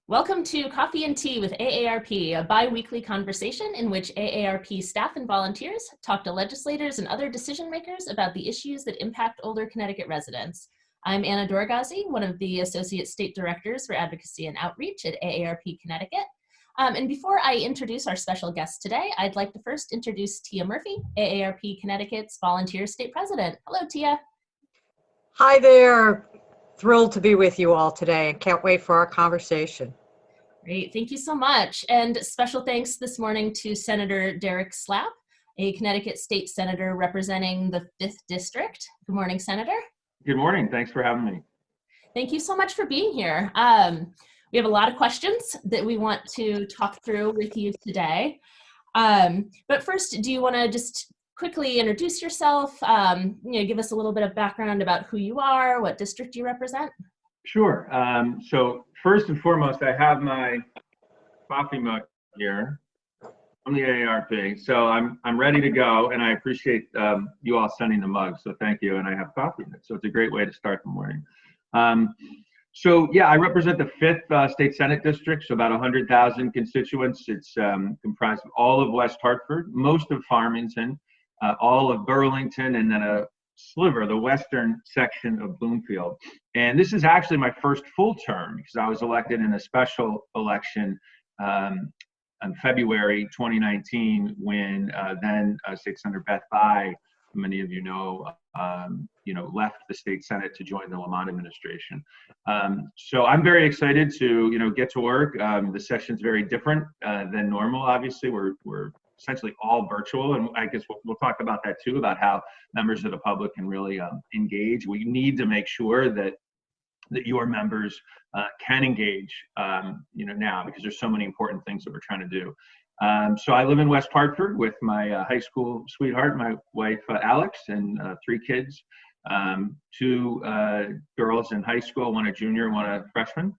Welcome to Coffee and Tea with AARP, a bi-weekly conversation in which AARP staff and volunteers talk to legislators and other decision makers about the issues that impact older Connecticut residents. I'm Anna Dorgazi, one of the Associate State Directors for Advocacy and Outreach at AARP Connecticut. And before I introduce our special guest today, I'd like to first introduce Tia Murphy, AARP Connecticut's Volunteer State President. Hello, Tia. Hi there. Thrilled to be with you all today and can't wait for our conversation. Great, thank you so much. And special thanks this morning to Senator Derek Slapp, a Connecticut state senator representing the 5th District. Good morning, Senator. Good morning, thanks for having me. Thank you so much for being here. We have a lot of questions that we want to talk through with you today. But first, do you want to just quickly introduce yourself, give us a little bit of background about who you are, what district you represent? Sure. So first and foremost, I have my coffee mug here from the AARP. So I'm ready to go, and I appreciate you all sending the mug. So thank you, and I have coffee in it. So it's a great way to start the morning. So yeah, I represent the 5th State Senate District, so about 100,000 constituents. It's comprised of all of West Hartford, most of Farmington, all of Burlington, and then a sliver, the western section of Bloomfield. And this is actually my first full term because I was elected in a special election in February 2019 when then State Senator Beth Bai, many of you know, left the state senate to join the Lamont administration. So I'm very excited to, get to work. The session's very different than normal. Obviously, we're essentially all virtual, and I guess we'll talk about that too, about how members of the public can really engage. We need to make sure that your members can engage, now, because there's so many important things that we're trying to do. So I live in West Hartford with my high school sweetheart, my wife Alex, and 3 kids, 2 girls in high school, one a junior, one a freshman.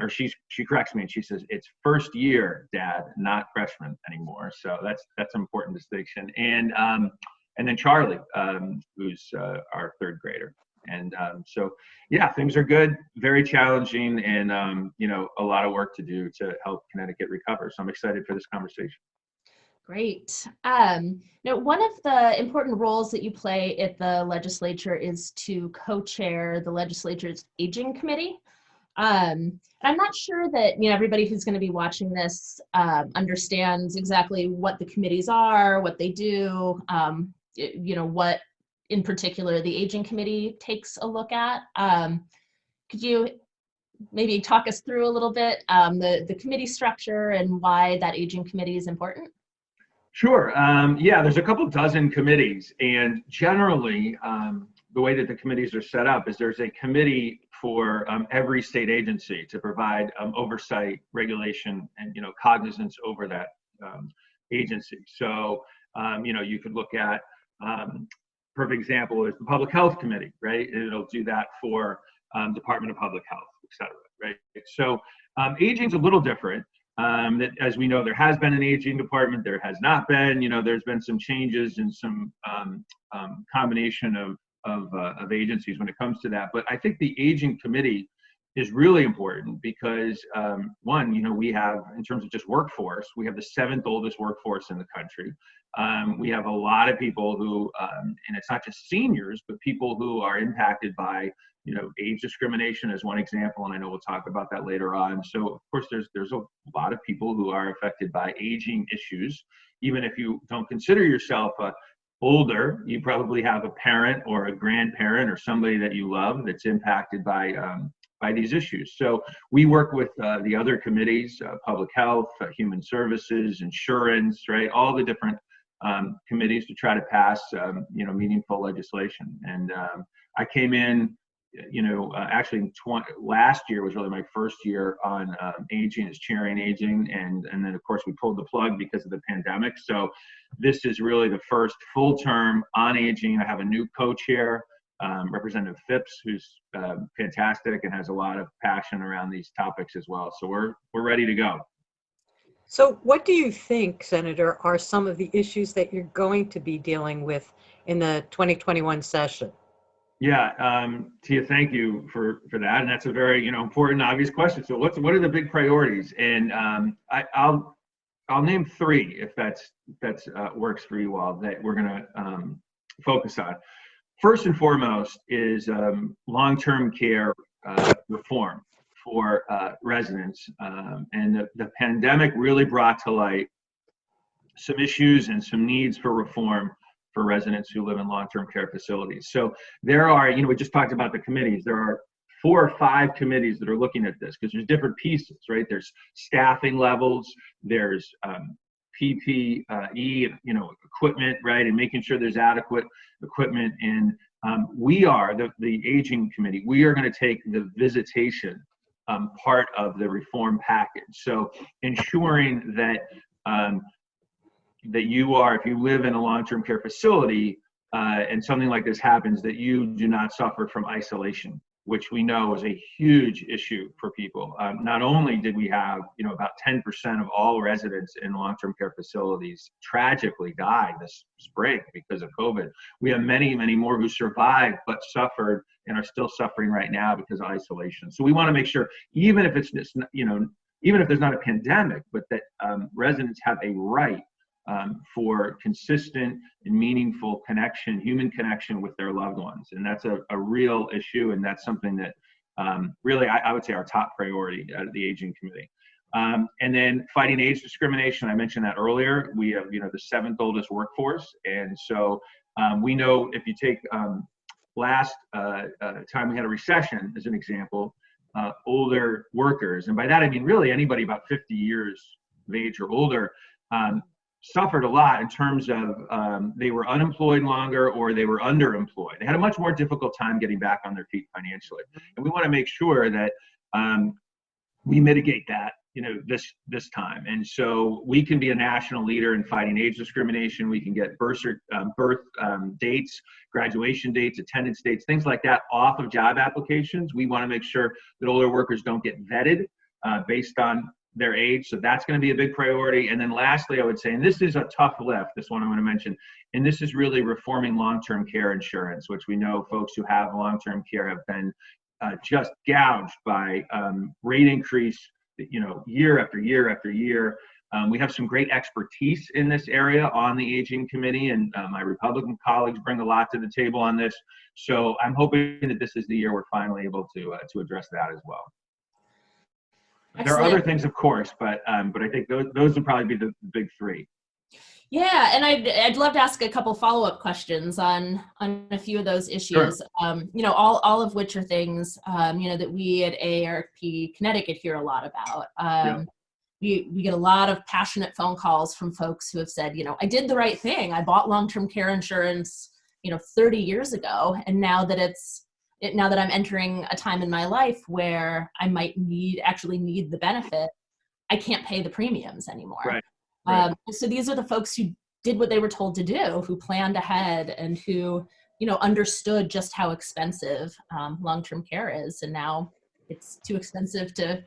Or she corrects me and she says, it's first year, Dad, not freshman anymore. So that's an important distinction. And then Charlie, who's our 3rd grader. And so yeah, things are good, very challenging, and a lot of work to do to help Connecticut recover. So I'm excited for this conversation. Great. Now, one of the important roles that you play at the legislature is to co-chair the legislature's aging committee. I'm not sure that everybody who's going to be watching this understands exactly what the committees are, what they do, what in particular the aging committee takes a look at. Could you maybe talk us through a little bit the committee structure and why that aging committee is important? Sure. Yeah, there's a couple dozen committees, and generally the way that the committees are set up is there's a committee for every state agency to provide oversight, regulation, and cognizance over that agency. So you could look at perfect example is the Public Health Committee, right? It'll do that for Department of Public Health, et cetera, right? So aging's a little different. That, as we know, there has been an aging department, there has not been. There's been some changes and some combination of agencies when it comes to that. But I think the aging committee is really important because one, we have, in terms of just workforce, we have the 7th oldest workforce in the country. We have a lot of people who, and it's not just seniors, but people who are impacted by, age discrimination as one example, and I know we'll talk about that later on. So of course, there's a lot of people who are affected by aging issues. Even if you don't consider yourself older, you probably have a parent or a grandparent or somebody that you love that's impacted by these issues. So we work with the other committees, public health, human services, insurance, right? All the different committees to try to pass, meaningful legislation. And I came in, actually last year was really my first year on aging, as chairing aging. And then of course we pulled the plug because of the pandemic. So this is really the first full term on aging. I have a new co-chair, Representative Phipps, who's fantastic and has a lot of passion around these topics as well. So we're ready to go. So what do you think, Senator, are some of the issues that you're going to be dealing with in the 2021 session? Yeah, Tia, thank you for that, and that's a very important, obvious question. So, what are the big priorities? And I'll name three if that's works for you all that we're going to focus on. First and foremost is long-term care reform for residents, and the pandemic really brought to light some issues and some needs for reform for residents who live in long-term care facilities. So there are, we just talked about the committees. There are 4 or 5 committees that are looking at this because there's different pieces, right? There's staffing levels, there's PPE, equipment, right, and making sure there's adequate equipment. And we are the aging committee. We are going to take the visitation part of the reform package. So ensuring that that you are, if you live in a long-term care facility and something like this happens, that you do not suffer from isolation, which we know is a huge issue for people. Not only did we have, about 10% of all residents in long-term care facilities tragically die this spring because of COVID, we have many, many more who survived but suffered and are still suffering right now because of isolation. So we want to make sure, even if it's just, even if there's not a pandemic, but that residents have a right for consistent and meaningful connection, human connection with their loved ones. And that's a real issue. And that's something that really, I would say, our top priority at the Aging Committee. And then fighting age discrimination, I mentioned that earlier. We have, the 7th oldest workforce. And so we know if you take last time we had a recession as an example, older workers, and by that I mean really anybody about 50 years of age or older, suffered a lot in terms of they were unemployed longer or they were underemployed. They had a much more difficult time getting back on their feet financially. And we want to make sure that we mitigate that, this time. And so we can be a national leader in fighting age discrimination. We can get birth dates, graduation dates, attendance dates, things like that off of job applications. We want to make sure that older workers don't get vetted based on their age. So that's going to be a big priority. And then lastly, I would say, and this is a tough lift, this one I'm going to mention, and this is really reforming long-term care insurance, which we know folks who have long-term care have been just gouged by rate increase, year after year after year. We have some great expertise in this area on the Aging Committee, and my Republican colleagues bring a lot to the table on this. So I'm hoping that this is the year we're finally able to address that as well. Excellent. There are other things, of course, but I think those would probably be the big three. Yeah, and I'd love to ask a couple follow-up questions on a few of those issues. Sure. All of which are things that we at AARP Connecticut hear a lot about. Yeah. We get a lot of passionate phone calls from folks who have said, I did the right thing. I bought long-term care insurance, 30 years ago, and now that I'm entering a time in my life where I might actually need the benefit, I can't pay the premiums anymore. Right. Right. So these are the folks who did what they were told to do, who planned ahead and who, understood just how expensive long-term care is. And now it's too expensive to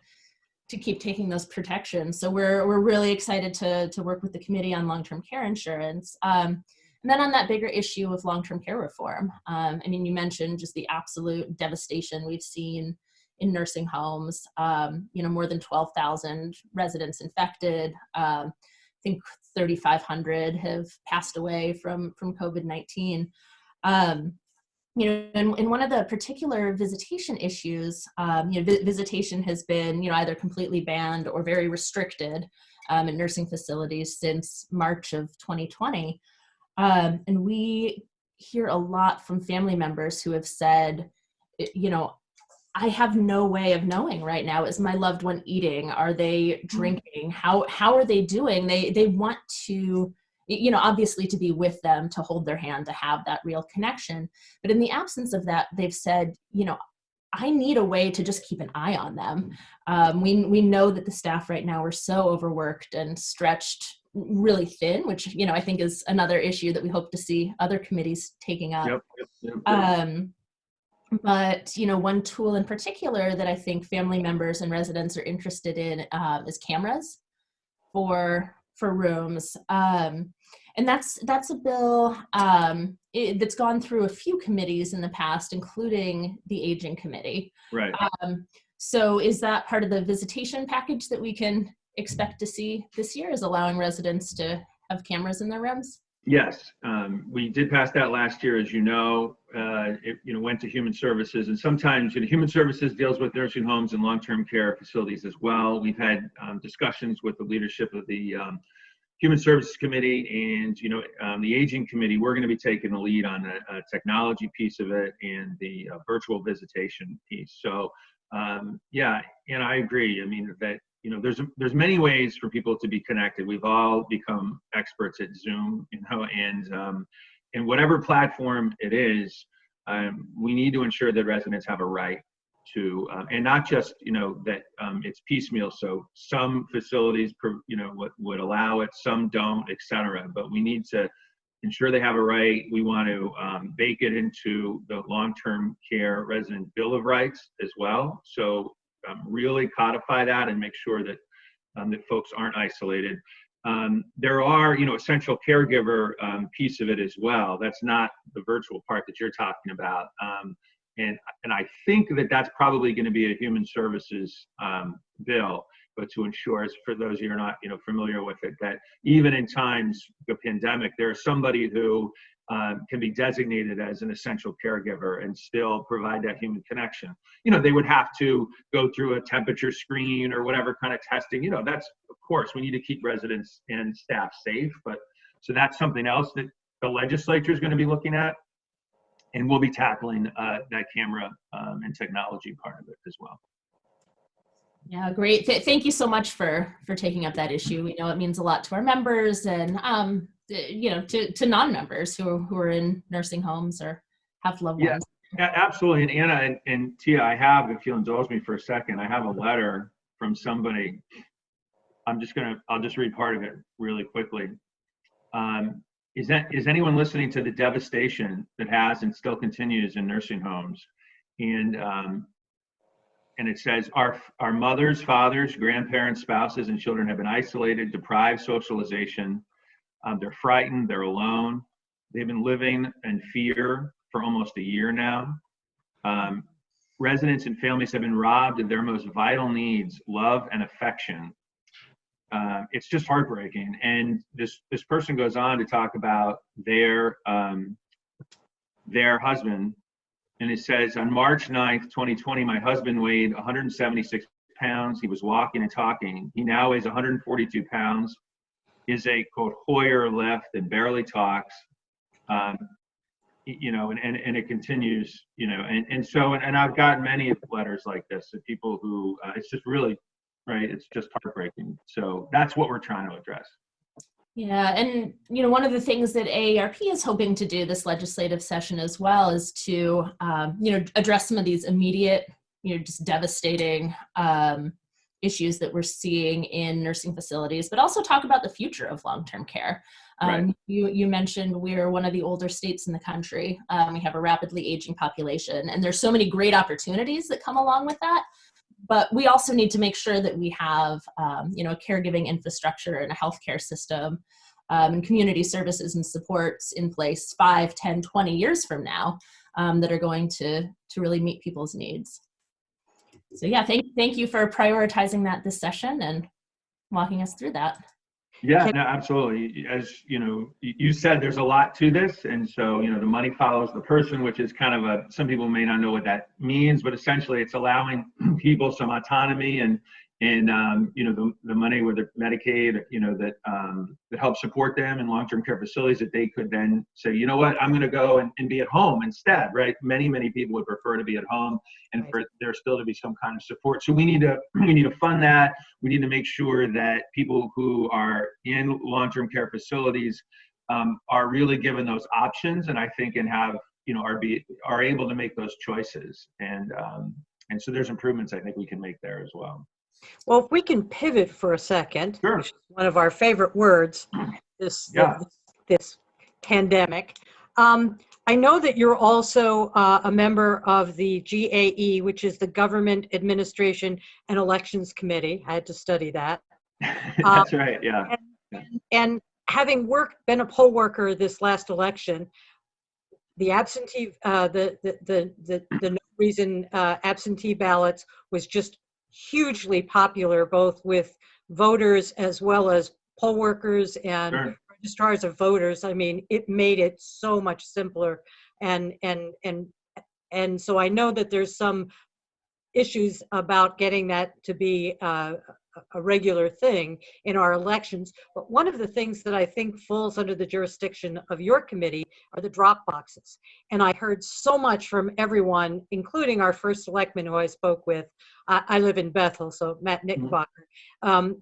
keep taking those protections. So we're really excited to work with the Committee on Long-Term Care Insurance. And then on that bigger issue of long-term care reform, you mentioned just the absolute devastation we've seen in nursing homes, more than 12,000 residents infected. I think 3,500 have passed away from COVID-19. And one of the particular visitation issues, visitation has been, either completely banned or very restricted in nursing facilities since March of 2020. And we hear a lot from family members who have said, I have no way of knowing right now, is my loved one eating? Are they drinking? How are they doing? They want to, obviously to be with them, to hold their hand, to have that real connection. But in the absence of that, they've said, I need a way to just keep an eye on them. We know that the staff right now are so overworked and stretched really thin, which, I think is another issue that we hope to see other committees taking up. Yep. But, one tool in particular that I think family members and residents are interested in is cameras for rooms. And that's a bill that's gone through a few committees in the past, including the Aging Committee. Right. So is that part of the visitation package that we can expect to see this year, is allowing residents to have cameras in their rooms? Yes, we did pass that last year, as you know. It went to Human Services, and sometimes Human Services deals with nursing homes and long-term care facilities as well. We've had discussions with the leadership of the Human Services Committee and the Aging Committee. We're going to be taking the lead on a technology piece of it and the virtual visitation piece. So yeah, and I agree. I mean that there's many ways for people to be connected. We've all become experts at Zoom, and whatever platform it is, we need to ensure that residents have a right to, and not just that it's piecemeal. So some facilities would allow it, some don't, et cetera. But we need to ensure they have a right. We want to bake it into the long-term care resident Bill of Rights as well. So really codify that and make sure that that folks aren't isolated. There are, essential caregiver piece of it as well. That's not the virtual part that you're talking about. And I think that that's probably going to be a Human Services bill. But to ensure, for those of you who are not familiar with it, that even in times of pandemic, there's somebody who can be designated as an essential caregiver and still provide that human connection. They would have to go through a temperature screen or whatever kind of testing. That's, of course, we need to keep residents and staff safe. But so that's something else that the legislature is going to be looking at, and we'll be tackling that camera and technology part of it as well. Yeah, great. Thank you so much for taking up that issue. We know it means a lot to our members and to non-members who are in nursing homes or have loved ones. Yeah, absolutely. And Anna and Tia, I have, if you'll indulge me for a second, I have a letter from somebody. I'll just read part of it really quickly. Is anyone listening to the devastation that has and still continues in nursing homes? And it says, our mothers, fathers, grandparents, spouses, and children have been isolated, deprived socialization. They're frightened, they're alone. They've been living in fear for almost a year now. Residents and families have been robbed of their most vital needs, love and affection. It's just heartbreaking. And this person goes on to talk about their husband. And it says, on March 9th, 2020, my husband weighed 176 pounds. He was walking and talking. He now weighs 142 pounds, is a, quote, Hoyer left and barely talks. And it continues, and I've gotten many letters like this of people who, it's just really, right, it's just heartbreaking. So that's what we're trying to address. Yeah, and one of the things that AARP is hoping to do this legislative session as well is to address some of these immediate, just devastating issues that we're seeing in nursing facilities, but also talk about the future of long-term care. Right. You mentioned we're one of the older states in the country. We have a rapidly aging population, and there's so many great opportunities that come along with that. But we also need to make sure that we have, a caregiving infrastructure and a healthcare system and community services and supports in place 5, 10, 20 years from now that are going to really meet people's needs. So yeah, thank you for prioritizing that this session and walking us through that. Yeah, no, absolutely. As you said, there's a lot to this. And so, the money follows the person, which is kind of some people may not know what that means, but essentially it's allowing people some autonomy and the money with the Medicaid, that helps support them in long-term care facilities, that they could then say, you know what, I'm going to go and be at home instead, right? Many people would prefer to be at home and for there still to be some kind of support. So we need to fund that. We need to make sure that people who are in long-term care facilities are really given those options, and I think have are able to make those choices. And so there's improvements I think we can make there as well. Well, if we can pivot for a second, Sure. which is one of our favorite words, this pandemic. I know that you're also a member of the GAE, which is the Government Administration and Elections Committee. I had to study that. That's right, yeah. And having been a poll worker this last election, the absentee, the no reason absentee ballots was just hugely popular, both with voters as well as poll workers and Sure. registrars of voters. I mean, it made it so much simpler, and so I know that there's some issues about getting that to be a regular thing in our elections. But one of the things that I think falls under the jurisdiction of your committee are the drop boxes. And I heard so much from everyone, including our first selectman who I spoke with. I live in Bethel, so Matt Knickerbocker.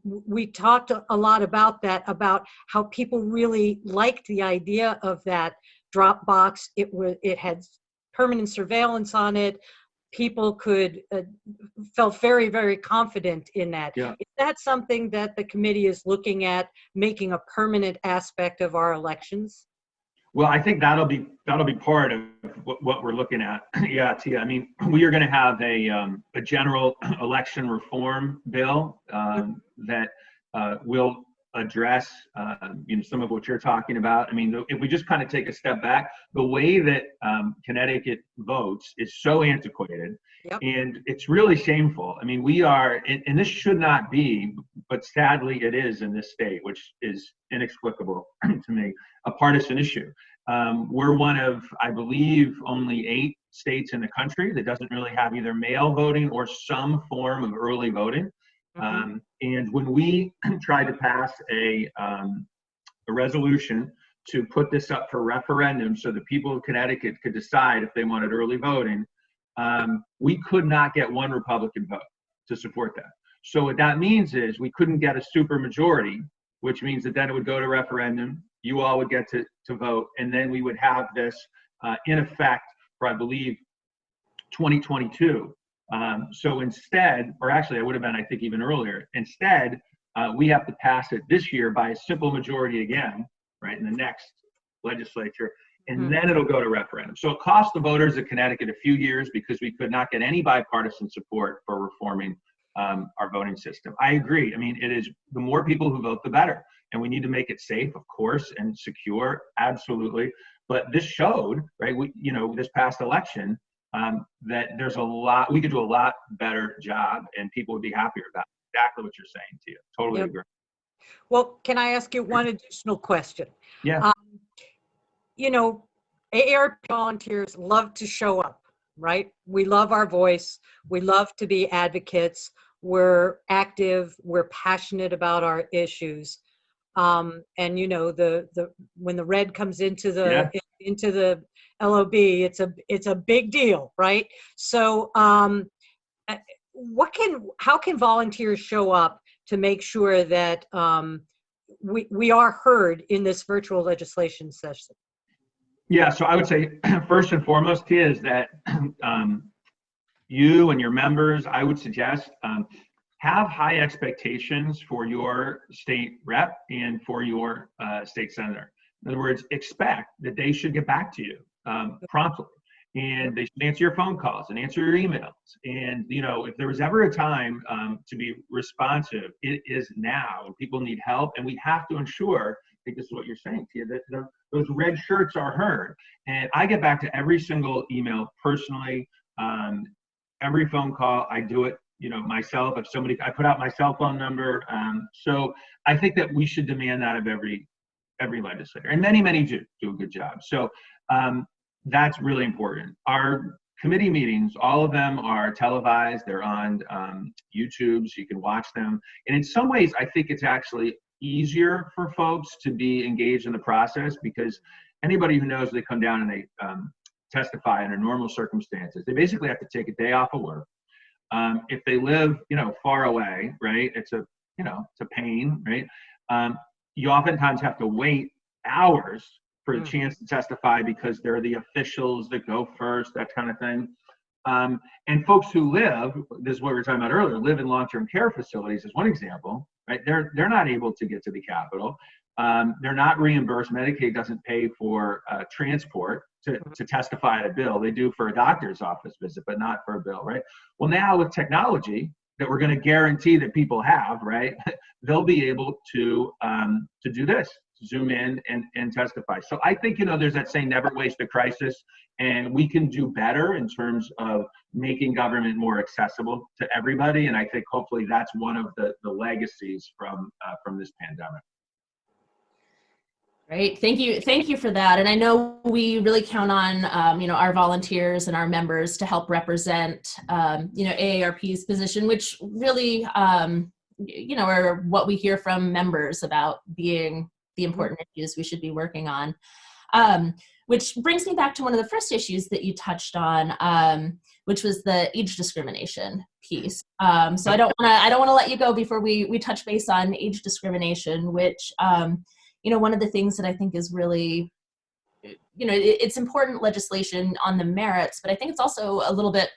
We talked a lot about that, about how people really liked the idea of that drop box. It had permanent surveillance on it. People could felt very, very confident in that. Yeah. Is that something that the committee is looking at, making a permanent aspect of our elections? Well, I think that'll be part of what we're looking at. Yeah, Tia. I mean, we are going to have a general election reform bill that will address some of what you're talking about. I mean, if we just kind of take a step back, the way that Connecticut votes is so antiquated. Yep. And it's really shameful. I mean, we are, and this should not be, but sadly it is in this state, which is inexplicable to me, a partisan issue. We're one of, I believe, only 8 states in the country that doesn't really have either mail voting or some form of early voting. And when we tried to pass a resolution to put this up for referendum so the people of Connecticut could decide if they wanted early voting, we could not get one Republican vote to support that. So what that means is we couldn't get a super majority, which means that then it would go to referendum, you all would get to vote, and then we would have this in effect for, I believe, 2022. So instead, or actually it would have been, I think, even earlier, instead, we have to pass it this year by a simple majority again, right, in the next legislature, and then it'll go to referendum. So it cost the voters of Connecticut a few years because we could not get any bipartisan support for reforming our voting system. I agree. I mean, it is, the more people who vote, the better. And we need to make it safe, of course, and secure, absolutely. But this showed, right, this past election, that there's a lot, we could do a lot better job and people would be happier about it. Exactly what you're saying, Tia. Totally agree. Well, can I ask you one additional question? Yeah. AARP volunteers love to show up, right? We love our voice. We love to be advocates. We're active. We're passionate about our issues. And when the red comes into the LOB, it's a big deal, right? So how can volunteers show up to make sure that we are heard in this virtual legislation session? Yeah, so I would say first and foremost, Tia, is that you and your members, I would suggest, have high expectations for your state rep and for your state senator. In other words, expect that they should get back to you promptly, and they should answer your phone calls and answer your emails. And if there was ever a time to be responsive, it is now. People need help, and we have to ensure, I think this is what you're saying, Tia, that those red shirts are heard. And I get back to every single email personally, every phone call. I do it myself. If somebody, I put out my cell phone number. So I think that we should demand that of every legislator, and many do a good job. So that's really important. Our committee meetings, all of them are televised. They're on YouTube, so you can watch them. And in some ways, I think it's actually easier for folks to be engaged in the process, because anybody who knows they come down and they testify under normal circumstances, they basically have to take a day off of work. If they live, far away, right? It's a pain, right? You oftentimes have to wait hours for a chance to testify because they're the officials that go first, that kind of thing. And folks who live, this is what we were talking about earlier, live in long-term care facilities is one example, right? They're not able to get to the Capitol. They're not reimbursed. Medicaid doesn't pay for transport to testify at a bill. They do for a doctor's office visit, but not for a bill, right? Well, now with technology that we're going to guarantee that people have, right, they'll be able to do this. Zoom in and testify. So I think, there's that saying, never waste a crisis, and we can do better in terms of making government more accessible to everybody. And I think hopefully that's one of the legacies from this pandemic. Great, thank you for that. And I know we really count on our volunteers and our members to help represent AARP's position, which really are what we hear from members about being the important issues we should be working on. Which brings me back to one of the first issues that you touched on, which was the age discrimination piece. So I don't want to let you go before we touch base on age discrimination, which one of the things that I think is really, it's important legislation on the merits, but I think it's also a little bit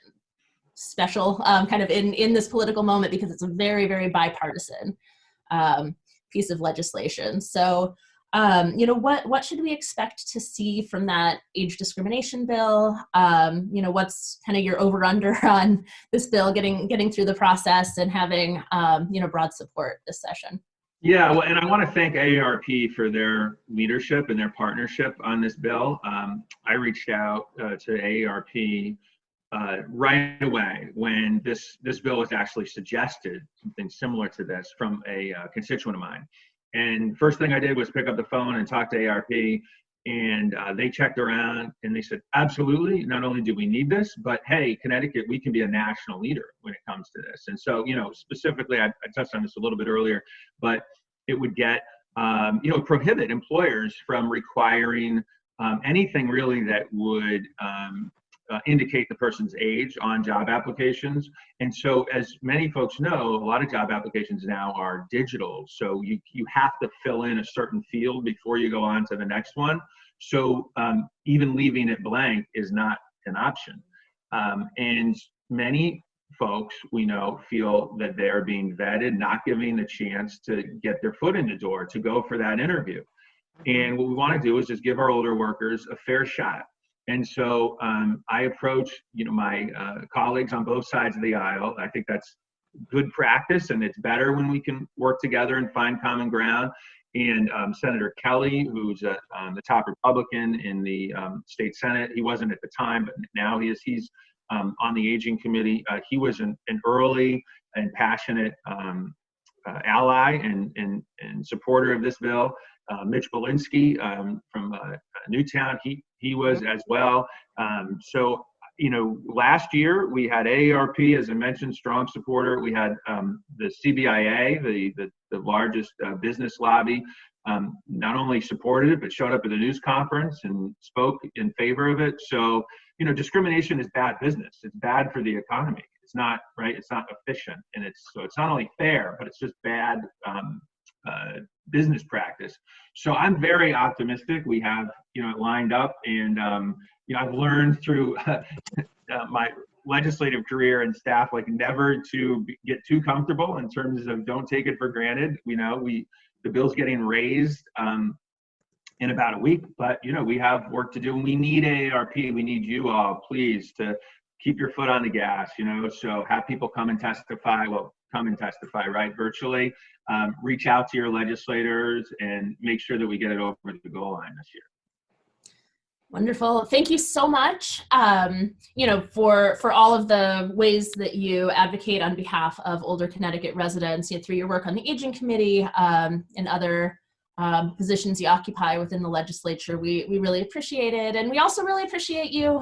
special kind of in this political moment, because it's a very, very bipartisan piece of legislation. So, what should we expect to see from that age discrimination bill? What's kind of your over-under on this bill getting through the process and having, broad support this session? Yeah, well, and I want to thank AARP for their leadership and their partnership on this bill. I reached out to AARP right away when this bill was actually suggested, something similar to this from a constituent of mine. And first thing I did was pick up the phone and talk to AARP, and they checked around and they said, absolutely, not only do we need this, but hey, Connecticut, we can be a national leader when it comes to this. And so, specifically, I touched on this a little bit earlier, but it would get, prohibit employers from requiring anything really that would indicate the person's age on job applications. And so, as many folks know, a lot of job applications now are digital. So you have to fill in a certain field before you go on to the next one. So even leaving it blank is not an option. And many folks we know feel that they're being vetted, not giving the chance to get their foot in the door to go for that interview. And what we want to do is just give our older workers a fair shot. And so I approach, my colleagues on both sides of the aisle. I think that's good practice, and it's better when we can work together and find common ground. And Senator Kelly, who's the top Republican in the state Senate, he wasn't at the time, but now he is. He's on the Aging Committee. He was an early and passionate ally and supporter of this bill. Mitch Belinsky from Newtown, he was as well. So, last year we had AARP, as I mentioned, strong supporter. We had the CBIA, the largest business lobby, not only supported it, but showed up at a news conference and spoke in favor of it. So, discrimination is bad business. It's bad for the economy. It's not right. It's not efficient, and it's not only fair, but it's just bad business practice. So I'm very optimistic. We have it lined up, and I've learned through my legislative career and staff never to get too comfortable in terms of don't take it for granted. The bill's getting raised in about a week, but we have work to do, and we need AARP. We need you all, please, to keep your foot on the gas. So have people come and testify. Well, come and testify, right, virtually. Reach out to your legislators and make sure that we get it over the goal line this year. Wonderful. Thank you so much, for all of the ways that you advocate on behalf of older Connecticut residents, through your work on the Aging Committee and other positions you occupy within the legislature. We really appreciate it. And we also really appreciate you,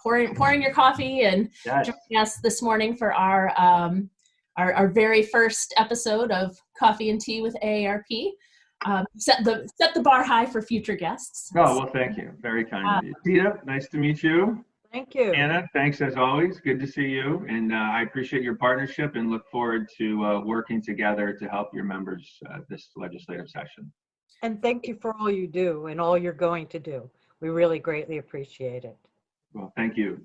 pouring your coffee and joining us this morning for our very first episode of Coffee and Tea with AARP. Set the bar high for future guests. Oh, well, thank you. Very kind of you. Tita, nice to meet you. Thank you. Anna, thanks as always. Good to see you. And I appreciate your partnership and look forward to working together to help your members this legislative session. And thank you for all you do and all you're going to do. We really greatly appreciate it. Well, thank you.